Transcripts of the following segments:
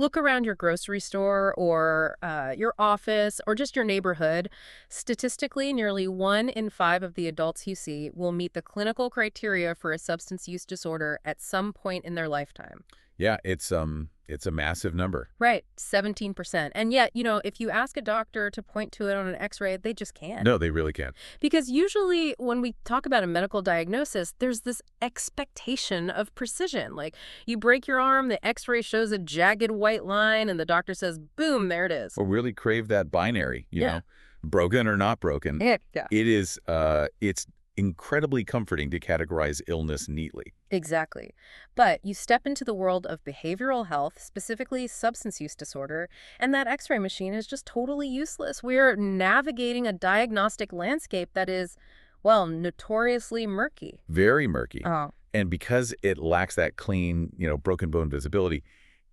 Look around your grocery store or your office or just your neighborhood. Statistically, nearly 1 in 5 of the adults you see will meet the clinical criteria for a substance use disorder at some point in their lifetime. Yeah, it's a massive number. Right, 17%. And yet, if you ask a doctor to point to it on an x-ray, they just can't. No, they really can't. Because usually when we talk about a medical diagnosis, there's this expectation of precision. Like you break your arm, the x-ray shows a jagged white line, and the doctor says, boom, there it is. Or really crave that binary, Yeah. broken or not broken. Yeah. It's incredibly comforting to categorize illness neatly. Exactly. But you step into the world of behavioral health, specifically substance use disorder, and that x-ray machine is just totally useless. We're navigating a diagnostic landscape that is, well, notoriously murky. Very murky. Oh. And because it lacks that clean, broken bone visibility,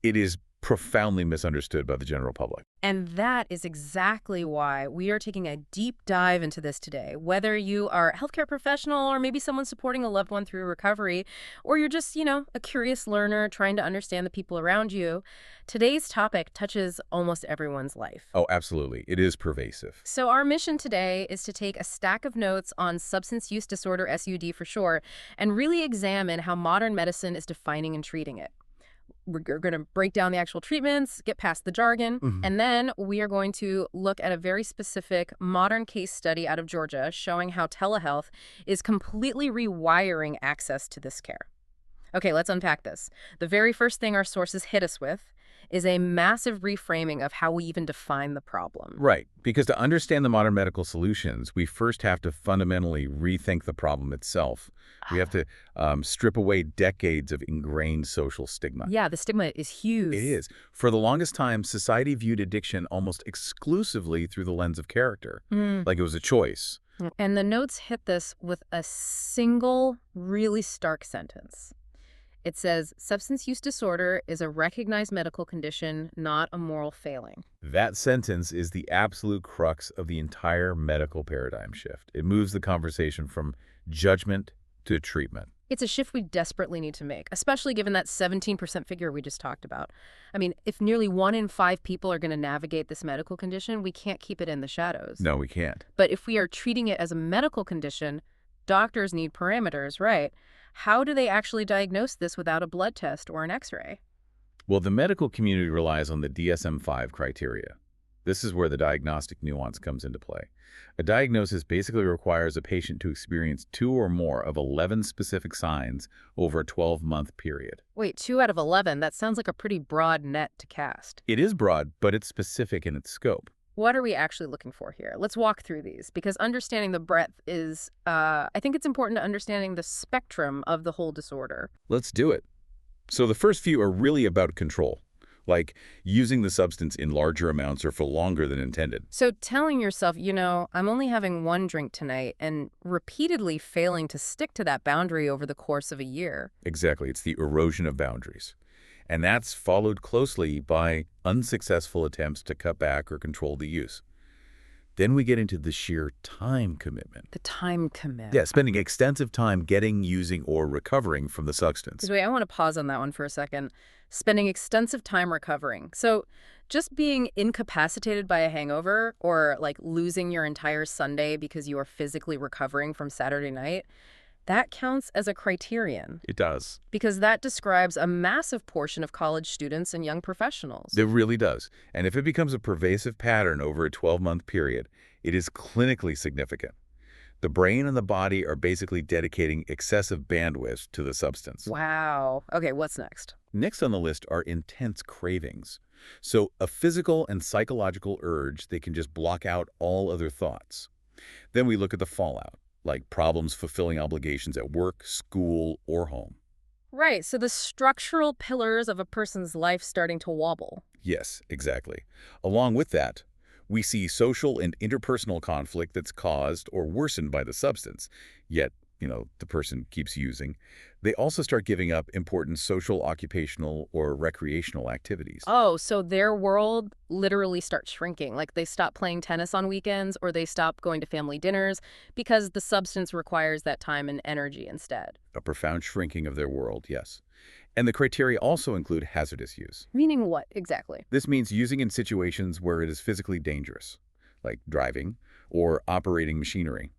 it is profoundly misunderstood by the general public. And that is exactly why we are taking a deep dive into this today. Whether you are a healthcare professional or maybe someone supporting a loved one through recovery, or you're just, a curious learner trying to understand the people around you, today's topic touches almost everyone's life. Oh, absolutely. It is pervasive. So our mission today is to take a stack of notes on substance use disorder, SUD for short, and really examine how modern medicine is defining and treating it. We're going to break down the actual treatments, get past the jargon, and then we are going to look at a very specific modern case study out of Georgia showing how telehealth is completely rewiring access to this care. Okay, let's unpack this. The very first thing our sources hit us with is a massive reframing of how we even define the problem. Right. Because to understand the modern medical solutions, we first have to fundamentally rethink the problem itself. We have to strip away decades of ingrained social stigma. Yeah, the stigma is huge. It is. For the longest time, society viewed addiction almost exclusively through the lens of character, like it was a choice. And the notes hit this with a single, really stark sentence. It says, substance use disorder is a recognized medical condition, not a moral failing. That sentence is the absolute crux of the entire medical paradigm shift. It moves the conversation from judgment to treatment. It's a shift we desperately need to make, especially given that 17% figure we just talked about. I mean, if nearly 1 in 5 people are going to navigate this medical condition, we can't keep it in the shadows. No, we can't. But if we are treating it as a medical condition, doctors need parameters, right? How do they actually diagnose this without a blood test or an x-ray? Well, the medical community relies on the DSM-5 criteria. This is where the diagnostic nuance comes into play. A diagnosis basically requires a patient to experience 2 or more of 11 specific signs over a 12-month period. Wait, 2 out of 11? That sounds like a pretty broad net to cast. It is broad, but it's specific in its scope. What are we actually looking for here? Let's walk through these, because understanding the breadth is, I think it's important to understanding the spectrum of the whole disorder. Let's do it. So the first few are really about control, like using the substance in larger amounts or for longer than intended. So telling yourself, I'm only having 1 drink tonight, and repeatedly failing to stick to that boundary over the course of a year. Exactly. It's the erosion of boundaries. And that's followed closely by unsuccessful attempts to cut back or control the use. Then we get into the sheer time commitment. The time commitment. Yeah, spending extensive time getting, using, or recovering from the substance. Wait, I want to pause on that one for a second. Spending extensive time recovering. So just being incapacitated by a hangover or like losing your entire Sunday because you are physically recovering from Saturday night, that counts as a criterion. It does. Because that describes a massive portion of college students and young professionals. It really does. And if it becomes a pervasive pattern over a 12-month period, it is clinically significant. The brain and the body are basically dedicating excessive bandwidth to the substance. Wow. Okay, what's next? Next on the list are intense cravings. So a physical and psychological urge that can just block out all other thoughts. Then we look at the fallout, like problems fulfilling obligations at work, school, or home. Right, so the structural pillars of a person's life starting to wobble. Yes, exactly. Along with that, we see social and interpersonal conflict that's caused or worsened by the substance, yet, the person keeps using. They also start giving up important social, occupational, or recreational activities. Oh, so their world literally starts shrinking. Like they stop playing tennis on weekends or they stop going to family dinners because the substance requires that time and energy instead. A profound shrinking of their world, yes. And the criteria also include hazardous use. Meaning what exactly? This means using in situations where it is physically dangerous, like driving or operating machinery.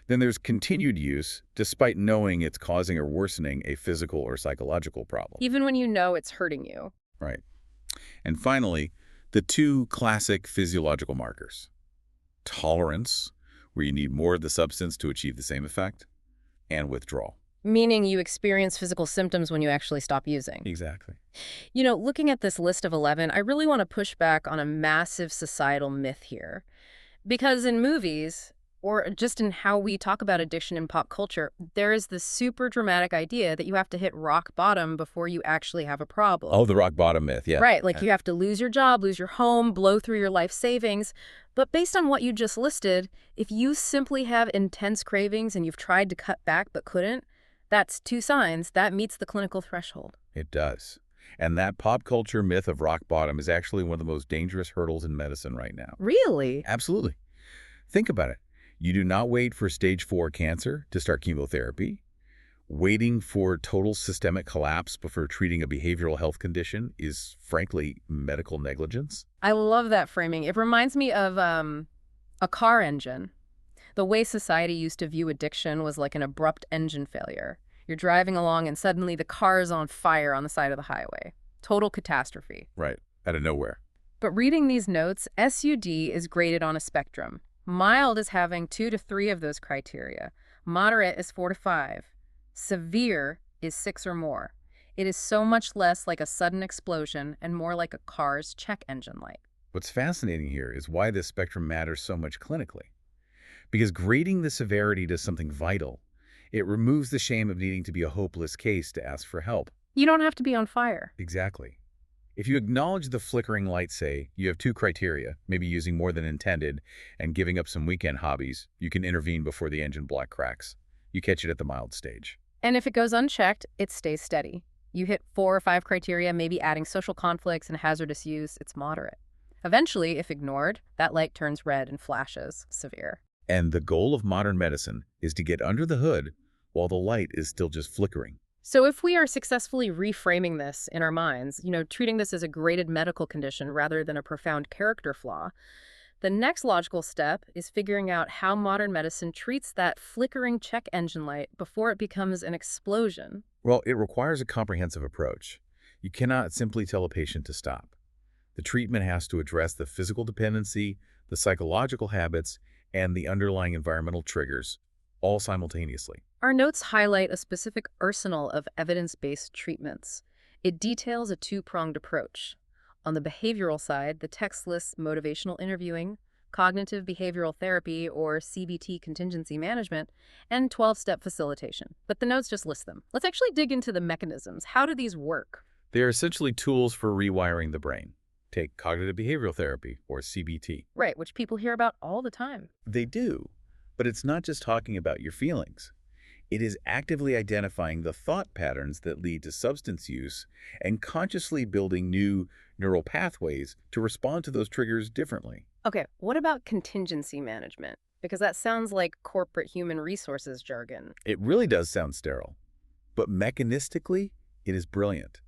Then there's continued use, despite knowing it's causing or worsening a physical or psychological problem. Even when you know it's hurting you. Right. And finally, the two classic physiological markers. Tolerance, where you need more of the substance to achieve the same effect, and withdrawal. Meaning you experience physical symptoms when you actually stop using. Exactly. Looking at this list of 11, I really want to push back on a massive societal myth here. Because in movies, or just in how we talk about addiction in pop culture, there is this super dramatic idea that you have to hit rock bottom before you actually have a problem. Oh, the rock bottom myth, yeah. Right, like you have to lose your job, lose your home, blow through your life savings. But based on what you just listed, if you simply have intense cravings and you've tried to cut back but couldn't, that's two signs that meets the clinical threshold. It does. And that pop culture myth of rock bottom is actually one of the most dangerous hurdles in medicine right now. Really? Absolutely. Think about it. You do not wait for stage 4 cancer to start chemotherapy. Waiting for total systemic collapse before treating a behavioral health condition is, frankly, medical negligence. I love that framing. It reminds me of a car engine. The way society used to view addiction was like an abrupt engine failure. You're driving along and suddenly the car is on fire on the side of the highway. Total catastrophe. Right. Out of nowhere. But reading these notes, SUD is graded on a spectrum. Mild is having 2 to 3 of those criteria. Moderate is 4 to 5. Severe is 6 or more. It is so much less like a sudden explosion and more like a car's check engine light. What's fascinating here is why this spectrum matters so much clinically. Because grading the severity does something vital. It removes the shame of needing to be a hopeless case to ask for help. You don't have to be on fire. Exactly. If you acknowledge the flickering light, say, you have 2 criteria, maybe using more than intended and giving up some weekend hobbies, you can intervene before the engine block cracks. You catch it at the mild stage. And if it goes unchecked, it stays steady. You hit 4 or 5 criteria, maybe adding social conflicts and hazardous use, it's moderate. Eventually, if ignored, that light turns red and flashes severe. And the goal of modern medicine is to get under the hood while the light is still just flickering. So if we are successfully reframing this in our minds, treating this as a graded medical condition rather than a profound character flaw, the next logical step is figuring out how modern medicine treats that flickering check engine light before it becomes an explosion. Well, it requires a comprehensive approach. You cannot simply tell a patient to stop. The treatment has to address the physical dependency, the psychological habits, and the underlying environmental triggers, all simultaneously. Our notes highlight a specific arsenal of evidence-based treatments. It details a 2-pronged approach. On the behavioral side, the text lists motivational interviewing, cognitive behavioral therapy, or CBT contingency management, and 12-step facilitation. But the notes just list them. Let's actually dig into the mechanisms. How do these work? They are essentially tools for rewiring the brain. Take cognitive behavioral therapy, or CBT. Right, which people hear about all the time. They do, but it's not just talking about your feelings. It is actively identifying the thought patterns that lead to substance use and consciously building new neural pathways to respond to those triggers differently. Okay, what about contingency management? Because that sounds like corporate human resources jargon. It really does sound sterile, but mechanistically, it is brilliant.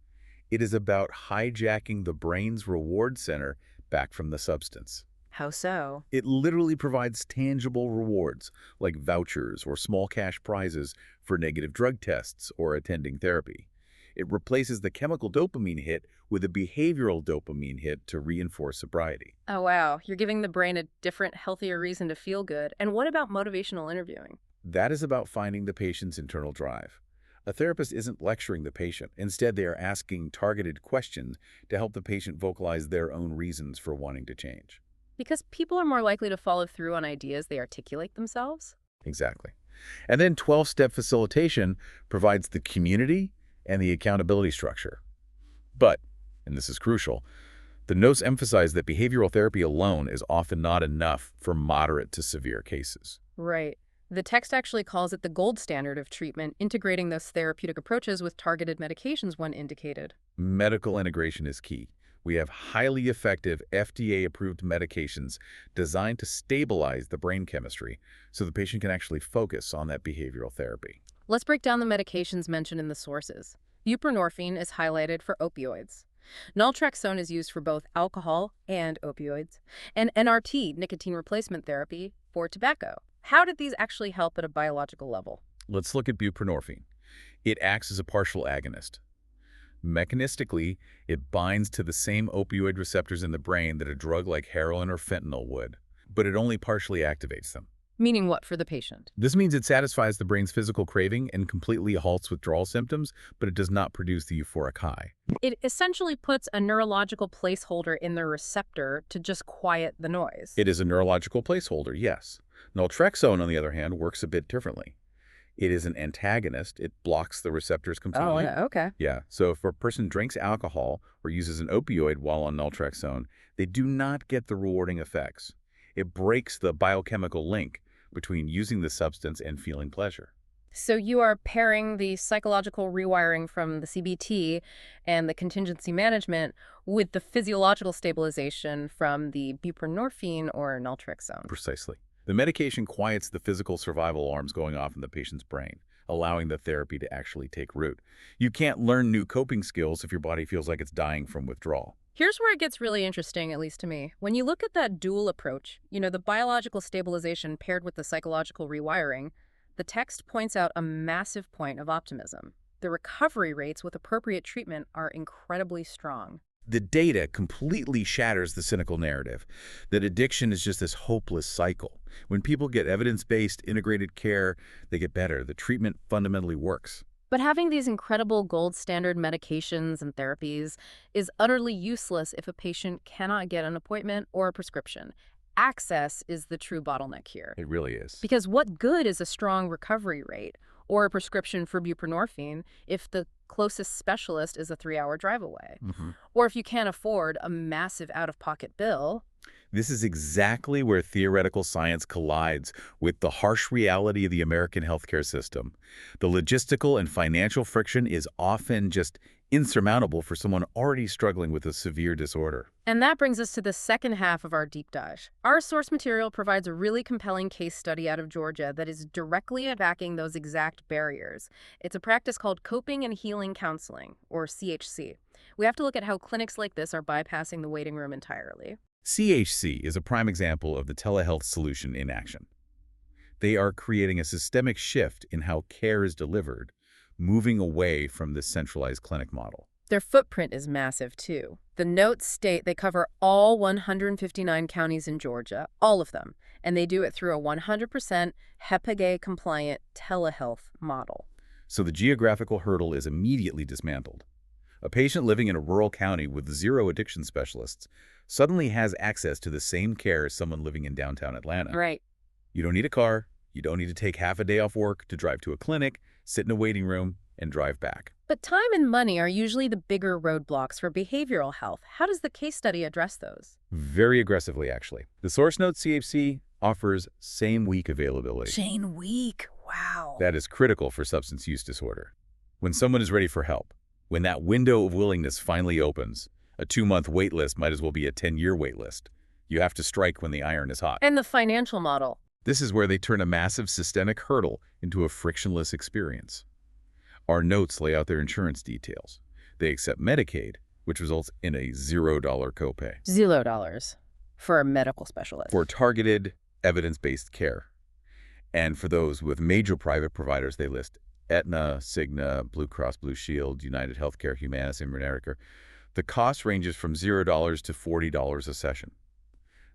It is about hijacking the brain's reward center back from the substance. How so? It literally provides tangible rewards, like vouchers or small cash prizes for negative drug tests or attending therapy. It replaces the chemical dopamine hit with a behavioral dopamine hit to reinforce sobriety. Oh, wow. You're giving the brain a different, healthier reason to feel good. And what about motivational interviewing? That is about finding the patient's internal drive. A therapist isn't lecturing the patient. Instead, they are asking targeted questions to help the patient vocalize their own reasons for wanting to change. Because people are more likely to follow through on ideas they articulate themselves? Exactly. And then 12-step facilitation provides the community and the accountability structure. But, and this is crucial, the notes emphasize that behavioral therapy alone is often not enough for moderate to severe cases. Right. The text actually calls it the gold standard of treatment, integrating those therapeutic approaches with targeted medications when indicated. Medical integration is key. We have highly effective FDA-approved medications designed to stabilize the brain chemistry so the patient can actually focus on that behavioral therapy. Let's break down the medications mentioned in the sources. Buprenorphine is highlighted for opioids. Naltrexone is used for both alcohol and opioids, and NRT, nicotine replacement therapy, for tobacco. How did these actually help at a biological level? Let's look at buprenorphine. It acts as a partial agonist. Mechanistically, it binds to the same opioid receptors in the brain that a drug like heroin or fentanyl would, but it only partially activates them. Meaning what for the patient? This means it satisfies the brain's physical craving and completely halts withdrawal symptoms, but it does not produce the euphoric high. It essentially puts a neurological placeholder in the receptor to just quiet the noise. It is a neurological placeholder, yes. Naltrexone, on the other hand, works a bit differently. It is an antagonist. It blocks the receptors completely. Oh, yeah, okay. Yeah, so if a person drinks alcohol or uses an opioid while on naltrexone, they do not get the rewarding effects. It breaks the biochemical link between using the substance and feeling pleasure. So you are pairing the psychological rewiring from the CBT and the contingency management with the physiological stabilization from the buprenorphine or naltrexone. Precisely. The medication quiets the physical survival alarms going off in the patient's brain, allowing the therapy to actually take root. You can't learn new coping skills if your body feels like it's dying from withdrawal. Here's where it gets really interesting, at least to me. When you look at that dual approach, the biological stabilization paired with the psychological rewiring, the text points out a massive point of optimism. The recovery rates with appropriate treatment are incredibly strong. The data completely shatters the cynical narrative that addiction is just this hopeless cycle. When people get evidence-based, integrated care, they get better. The treatment fundamentally works. But having these incredible gold standard medications and therapies is utterly useless if a patient cannot get an appointment or a prescription. Access is the true bottleneck here. It really is. Because what good is a strong recovery rate or a prescription for buprenorphine if the closest specialist is a 3-hour drive away? Or if you can't afford a massive out-of-pocket bill? This is exactly where theoretical science collides with the harsh reality of the American healthcare system. The logistical and financial friction is often just insurmountable for someone already struggling with a severe disorder. And that brings us to the second half of our deep dive. Our source material provides a really compelling case study out of Georgia that is directly attacking those exact barriers. It's a practice called Coping and Healing Counseling, or CHC. We have to look at how clinics like this are bypassing the waiting room entirely. CHC is a prime example of the telehealth solution in action. They are creating a systemic shift in how care is delivered, moving away from this centralized clinic model. Their footprint is massive, too. The notes state they cover all 159 counties in Georgia, all of them, and they do it through a 100% HEPA-compliant telehealth model. So the geographical hurdle is immediately dismantled. A patient living in a rural county with 0 addiction specialists suddenly has access to the same care as someone living in downtown Atlanta. Right. You don't need a car. You don't need to take half a day off work to drive to a clinic, sit in a waiting room, and drive back. But time and money are usually the bigger roadblocks for behavioral health. How does the case study address those? Very aggressively, actually. The source note CHC offers same-week availability. Same week. Wow. That is critical for substance use disorder. When someone is ready for help, when that window of willingness finally opens, a 2-month wait list might as well be a 10-year wait list. You have to strike when the iron is hot. And the financial model. This is where they turn a massive systemic hurdle into a frictionless experience. Our notes lay out their insurance details. They accept Medicaid, which results in a $0 copay. $0 for a medical specialist. For targeted, evidence-based care. And for those with major private providers, they list Aetna, Cigna, Blue Cross Blue Shield, United Healthcare, Humana, and Medicare. The cost ranges from $0 to $40 a session.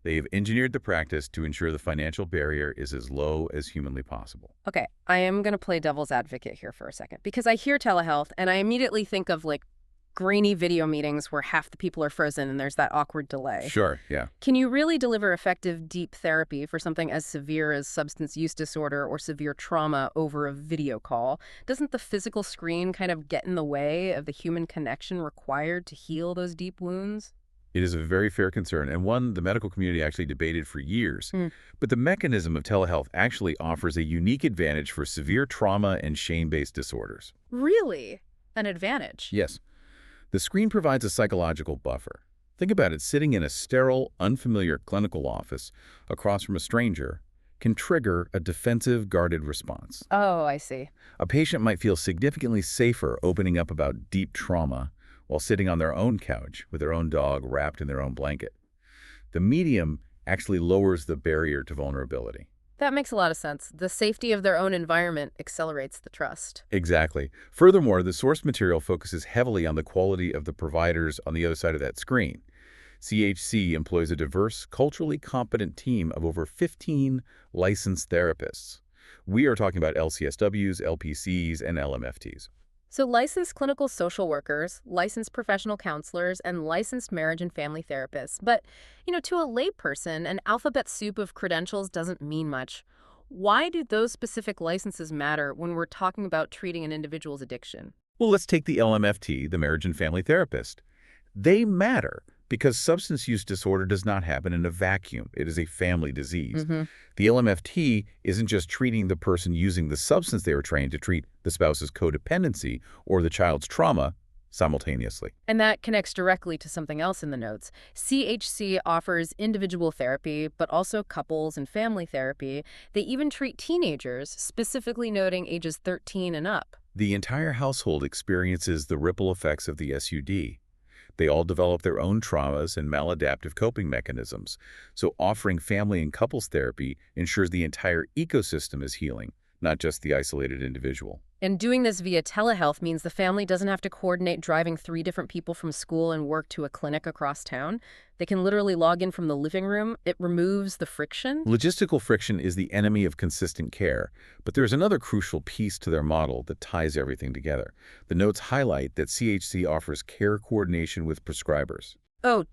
They have engineered the practice to ensure the financial barrier is as low as humanly possible. Okay, I am going to play devil's advocate here for a second, because I hear telehealth and I immediately think of grainy video meetings where half the people are frozen and there's that awkward delay. Sure, yeah. Can you really deliver effective deep therapy for something as severe as substance use disorder or severe trauma over a video call? Doesn't the physical screen kind of get in the way of the human connection required to heal those deep wounds? It is a very fair concern, and one the medical community actually debated for years. But the mechanism of telehealth actually offers a unique advantage for severe trauma and shame-based disorders. Really? An advantage? Yes. The screen provides a psychological buffer. Think about it, sitting in a sterile, unfamiliar clinical office across from a stranger can trigger a defensive, guarded response. Oh, I see. A patient might feel significantly safer opening up about deep trauma while sitting on their own couch with their own dog wrapped in their own blanket. The medium actually lowers the barrier to vulnerability. That makes a lot of sense. The safety of their own environment accelerates the trust. Exactly. Furthermore, the source material focuses heavily on the quality of the providers on the other side of that screen. CHC employs a diverse, culturally competent team of over 15 licensed therapists. We are talking about LCSWs, LPCs, and LMFTs. So licensed clinical social workers, licensed professional counselors, and licensed marriage and family therapists. But, to a layperson, an alphabet soup of credentials doesn't mean much. Why do those specific licenses matter when we're talking about treating an individual's addiction? Well, let's take the LMFT, the marriage and family therapist. They matter because substance use disorder does not happen in a vacuum. It is a family disease. Mm-hmm. The LMFT isn't just treating the person using the substance they were trained to treat the spouse's codependency or the child's trauma simultaneously. And that connects directly to something else in the notes. CHC offers individual therapy, but also couples and family therapy. They even treat teenagers, specifically noting ages 13 and up. The entire household experiences the ripple effects of the SUD. They all develop their own traumas and maladaptive coping mechanisms, so offering family and couples therapy ensures the entire ecosystem is healing, not just the isolated individual. And doing this via telehealth means the family doesn't have to coordinate driving 3 different people from school and work to a clinic across town. They can literally log in from the living room. It removes the friction. Logistical friction is the enemy of consistent care, but there's another crucial piece to their model that ties everything together. The notes highlight that CHC offers care coordination with prescribers. Oh,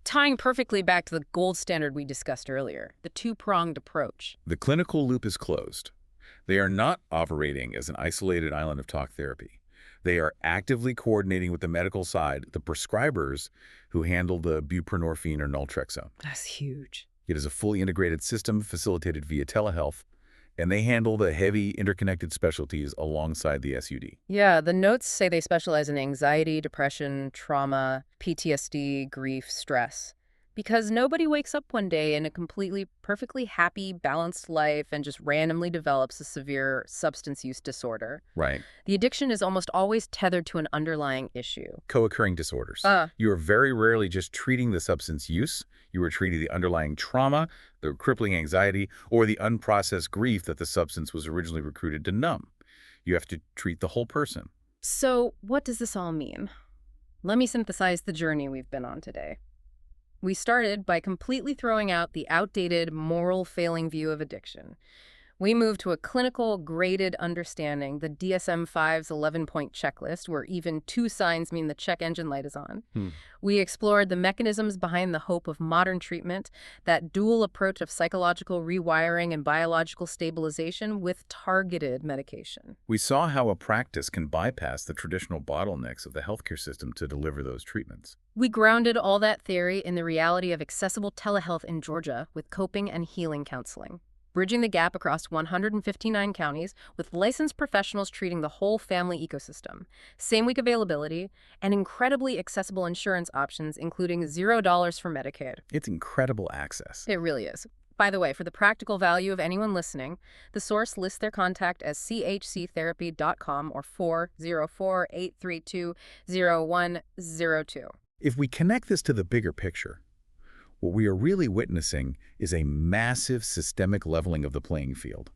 tying perfectly back to the gold standard we discussed earlier, the two-pronged approach. The clinical loop is closed. They are not operating as an isolated island of talk therapy. They are actively coordinating with the medical side, the prescribers who handle the buprenorphine or naltrexone. That's huge. It is a fully integrated system facilitated via telehealth, and they handle the heavy interconnected specialties alongside the SUD. Yeah, the notes say they specialize in anxiety, depression, trauma, PTSD, grief, stress. Because nobody wakes up one day in a completely, perfectly happy, balanced life and just randomly develops a severe substance use disorder. Right. The addiction is almost always tethered to an underlying issue. Co-occurring disorders. Uh, You are very rarely just treating the substance use. You are treating the underlying trauma, the crippling anxiety, or the unprocessed grief that the substance was originally recruited to numb. You have to treat the whole person. So what does this all mean? Let me synthesize the journey we've been on today. We started by completely throwing out the outdated, moral failing view of addiction. We moved to a clinical, graded understanding, the DSM-5's 11-point checklist, where even 2 signs mean the check engine light is on. We explored the mechanisms behind the hope of modern treatment, that dual approach of psychological rewiring and biological stabilization with targeted medication. We saw how a practice can bypass the traditional bottlenecks of the healthcare system to deliver those treatments. We grounded all that theory in the reality of accessible telehealth in Georgia with coping and healing counseling, bridging the gap across 159 counties with licensed professionals treating the whole family ecosystem, same-week availability, and incredibly accessible insurance options, including $0 for Medicaid. It's incredible access. It really is. By the way, for the practical value of anyone listening, the source lists their contact as chctherapy.com or 404-832-0102. If we connect this to the bigger picture, what we are really witnessing is a massive systemic leveling of the playing field.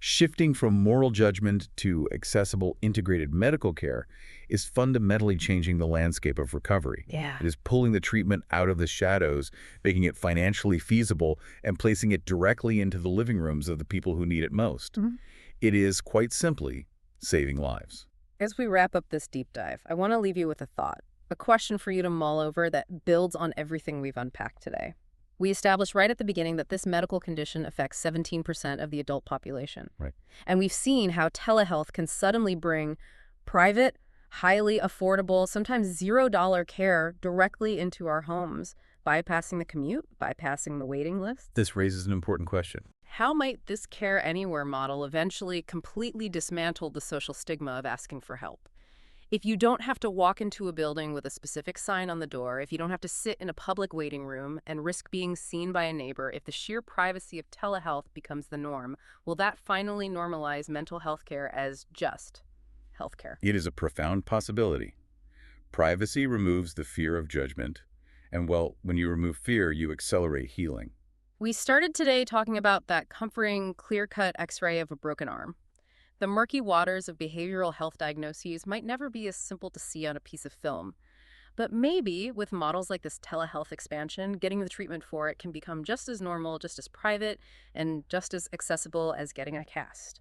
Shifting from moral judgment to accessible integrated medical care is fundamentally changing the landscape of recovery. Yeah. It is pulling the treatment out of the shadows, making it financially feasible, and placing it directly into the living rooms of the people who need it most. It is, quite simply, saving lives. As we wrap up this deep dive, I want to leave you with a thought, a question for you to mull over that builds on everything we've unpacked today. We established right at the beginning that this medical condition affects 17% of the adult population. Right. And we've seen how telehealth can suddenly bring private, highly affordable, sometimes $0 care directly into our homes, bypassing the commute, bypassing the waiting list. This raises an important question. How might this care anywhere model eventually completely dismantle the social stigma of asking for help? If you don't have to walk into a building with a specific sign on the door, if you don't have to sit in a public waiting room and risk being seen by a neighbor, if the sheer privacy of telehealth becomes the norm, will that finally normalize mental health care as just healthcare? It is a profound possibility. Privacy removes the fear of judgment, and well, when you remove fear, you accelerate healing. We started today talking about that comforting, clear-cut x-ray of a broken arm. The murky waters of behavioral health diagnoses might never be as simple to see on a piece of film. But maybe with models like this telehealth expansion, getting the treatment for it can become just as normal, just as private, and just as accessible as getting a cast.